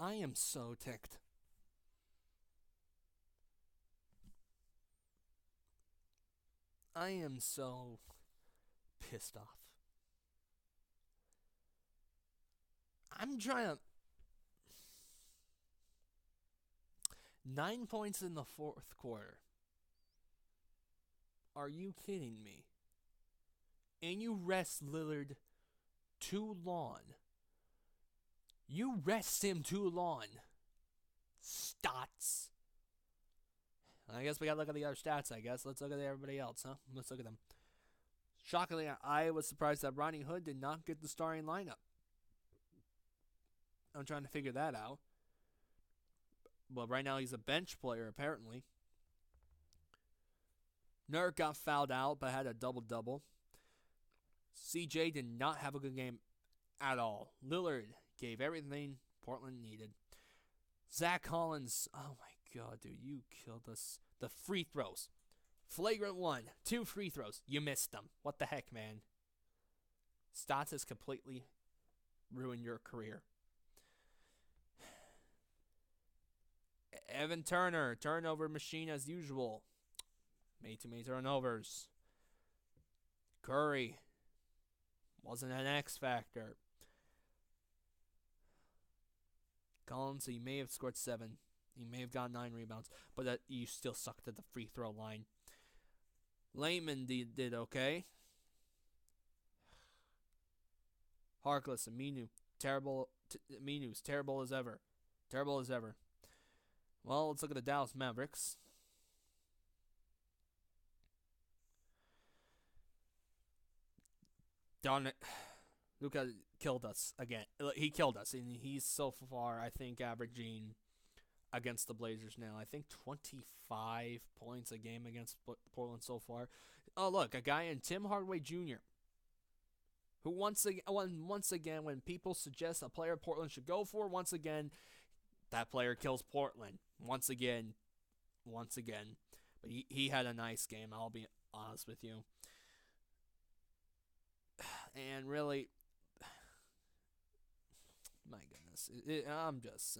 I am so ticked. I am so pissed off. I'm trying to. 9 points in the fourth quarter. Are you kidding me? And you rest Lillard too long. You rest him too long. Stats. I guess we gotta look at the other stats, I guess. Let's look at everybody else, huh? Let's look at them. Shockingly, I was surprised that Ronnie Hood did not get the starting lineup. I'm trying to figure that out. Well, right now he's a bench player, apparently. Nurk got fouled out, but had a double-double. CJ did not have a good game at all. Lillard gave everything Portland needed. Zach Collins, oh my god, dude, you killed us. The free throws. Flagrant one, 2 free throws. You missed them. What the heck, man? Stats has completely ruined your career. Evan Turner, turnover machine as usual. Made too many turnovers. Curry wasn't an X factor. Collins, he may have scored 7. He may have gotten 9 rebounds, but that you still sucked at the free throw line. Layman did okay. Harkless, Aminu, terrible. Aminu's terrible as ever. Terrible as ever. Well, let's look at the Dallas Mavericks. Darn it. Luka killed us again. He killed us, and he's so far, I think, averaging against the Blazers now. I think 25 points a game against Portland so far. Oh, look, a guy in Tim Hardaway Jr., who once again, when people suggest a player Portland should go for, once again, that player kills Portland. Once again. But he had a nice game, I'll be honest with you. And really, my goodness, I'm just...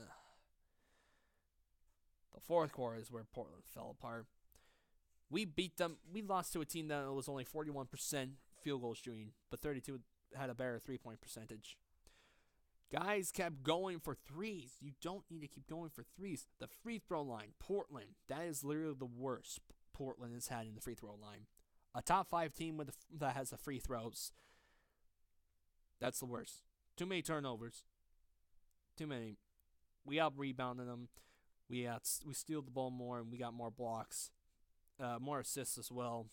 the fourth quarter is where Portland fell apart. We beat them. We lost to a team that was only 41% field goal shooting, but 32 had a better 3-point percentage. Guys kept going for threes. You don't need to keep going for threes. The free throw line, Portland, that is literally the worst Portland has had in the free throw line. A top 5 team that has the free throws. That's the worst. Too many turnovers. Too many. We out-rebounded them. We steal the ball more, and we got more blocks. More assists as well.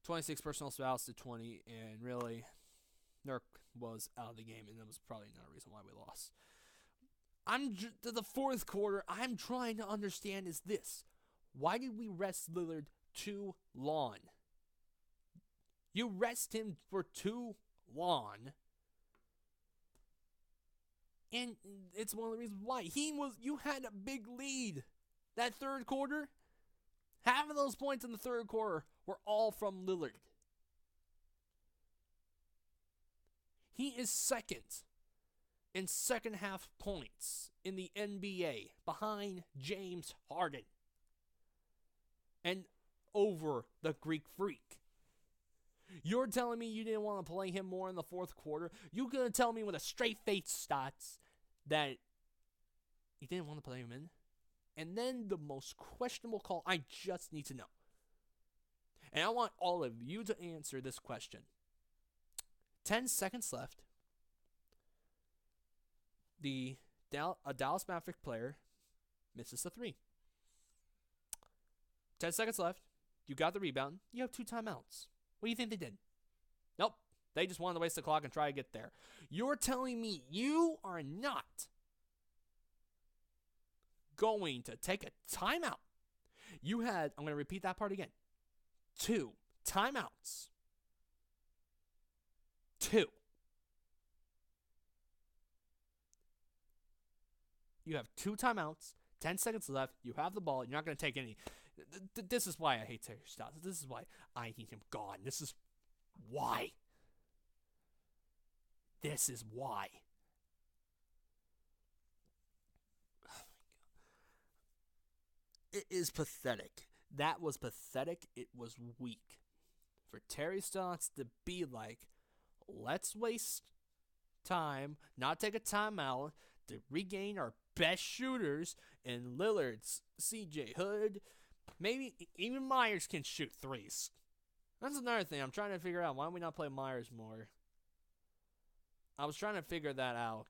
26 personal fouls to 20, and really, Nurk was out of the game, and that was probably another reason why we lost. The fourth quarter, I'm trying to understand is this. Why did we rest Lillard too long? You rest him for too long. And it's one of the reasons why. You had a big lead. That third quarter, half of those points in the third quarter were all from Lillard. He is second in second half points in the NBA behind James Harden. And over the Greek Freak. You're telling me you didn't want to play him more in the fourth quarter? You're going to tell me with a straight face stats that you didn't want to play him in? And then the most questionable call, I just need to know. And I want all of you to answer this question. 10 seconds left. A Dallas Mavericks player misses a 3. 10 seconds left. You got the rebound. You have 2 timeouts. What do you think they did? Nope. They just wanted to waste the clock and try to get there. You're telling me you are not going to take a timeout. You had, I'm going to repeat that part again. 2 timeouts. 2. You have 2 timeouts, 10 seconds left, you have the ball, you're not going to take any. This is why I hate Terry Stotts. This is why I need him gone. This is why. It is pathetic. That was pathetic. It was weak. For Terry Stotts to be like, let's waste time, not take a timeout, to regain our best shooters in Lillard's, CJ Hood, maybe even Myers can shoot threes. That's another thing I'm trying to figure out. Why don't we not play Myers more? I was trying to figure that out.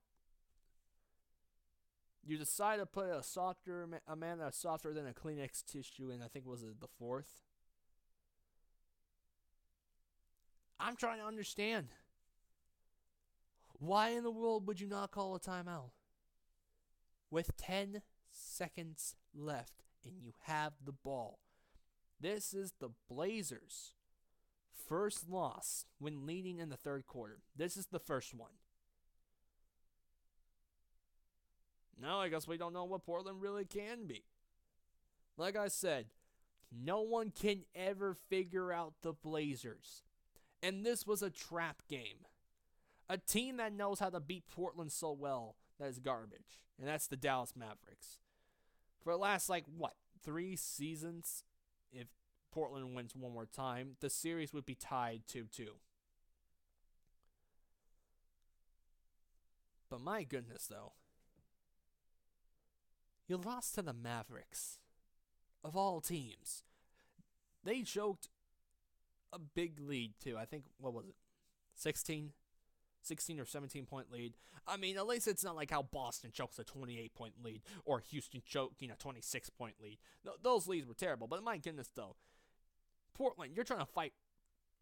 You decide to put a man that's softer than a Kleenex tissue in, I think was it the fourth. I'm trying to understand. Why in the world would you not call a timeout? With 10 seconds left and you have the ball. This is the Blazers' first loss when leading in the third quarter. This is the first one. Now I guess we don't know what Portland really can be. Like I said, no one can ever figure out the Blazers. And this was a trap game. A team that knows how to beat Portland so well, that is garbage. And that's the Dallas Mavericks. For the last, 3 seasons, if Portland wins one more time, the series would be tied 2-2. But my goodness, though. You lost to the Mavericks. Of all teams. They choked a big lead, too. I think, what was it? 16 or 17-point lead. I mean, at least it's not like how Boston chokes a 28-point lead or Houston choking a 26-point lead. Those leads were terrible. But my goodness, though. Portland, you're trying to fight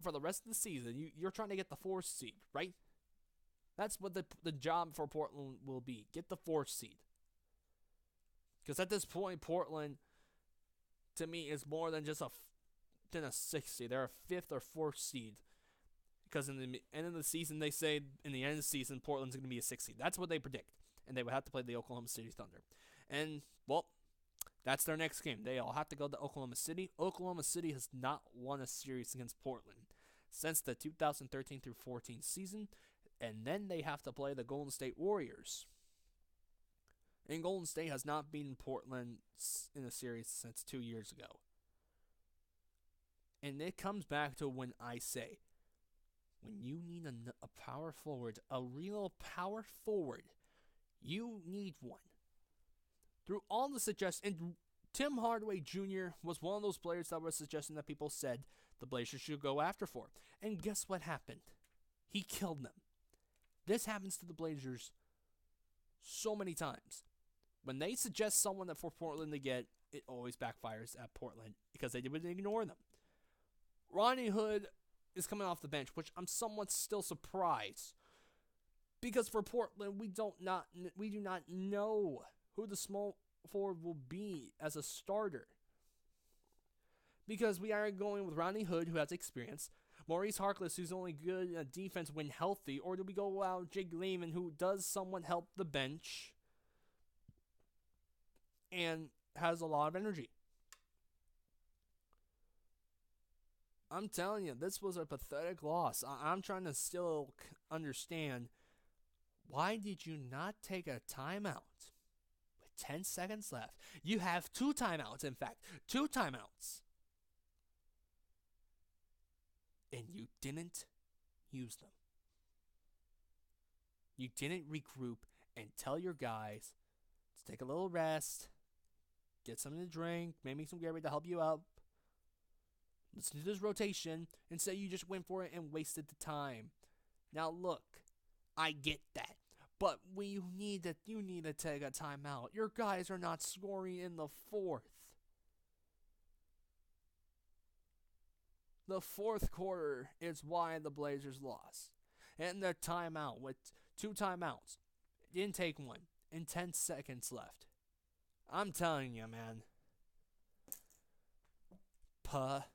for the rest of the season. You're trying to get the 4th seed, right? That's what the job for Portland will be. Get the 4th seed. Because at this point, Portland, to me, is more than just than a 6th seed. They're a 5th or 4th seed. Because in the end of the season, they say in the end of the season, Portland's going to be a 6th seed. That's what they predict. And they would have to play the Oklahoma City Thunder. And, well, that's their next game. They all have to go to Oklahoma City. Oklahoma City has not won a series against Portland since the 2013 through 14 season. And then they have to play the Golden State Warriors. And Golden State has not beaten Portland in a series since 2 years ago. And it comes back to when I say, when you need a power forward, a real power forward, you need one. Through all the suggestions, and Tim Hardaway Jr. was one of those players that was suggesting that people said the Blazers should go after for. And guess what happened? He killed them. This happens to the Blazers so many times. When they suggest someone that for Portland to get, it always backfires at Portland because they would ignore them. Ronnie Hood is coming off the bench, which I'm somewhat still surprised. Because for Portland, we do not know who the small forward will be as a starter. Because we are going with Ronnie Hood, who has experience, Maurice Harkless, who's only good at defense when healthy, or do we go out Jake Lehman, who does somewhat help the bench and has a lot of energy? I'm telling you, this was a pathetic loss. I'm trying to still understand, why did you not take a timeout with 10 seconds left? You have 2 timeouts, in fact. 2 timeouts. And you didn't use them. You didn't regroup and tell your guys to take a little rest, get something to drink, maybe some Gatorade to help you out. Listen to this rotation and say you just went for it and wasted the time. Now look, I get that. But you need to take a timeout. Your guys are not scoring in the 4th. The 4th quarter is why the Blazers lost. And the timeout with 2 timeouts. Didn't take one. And 10 seconds left. I'm telling you, man. Pathetic.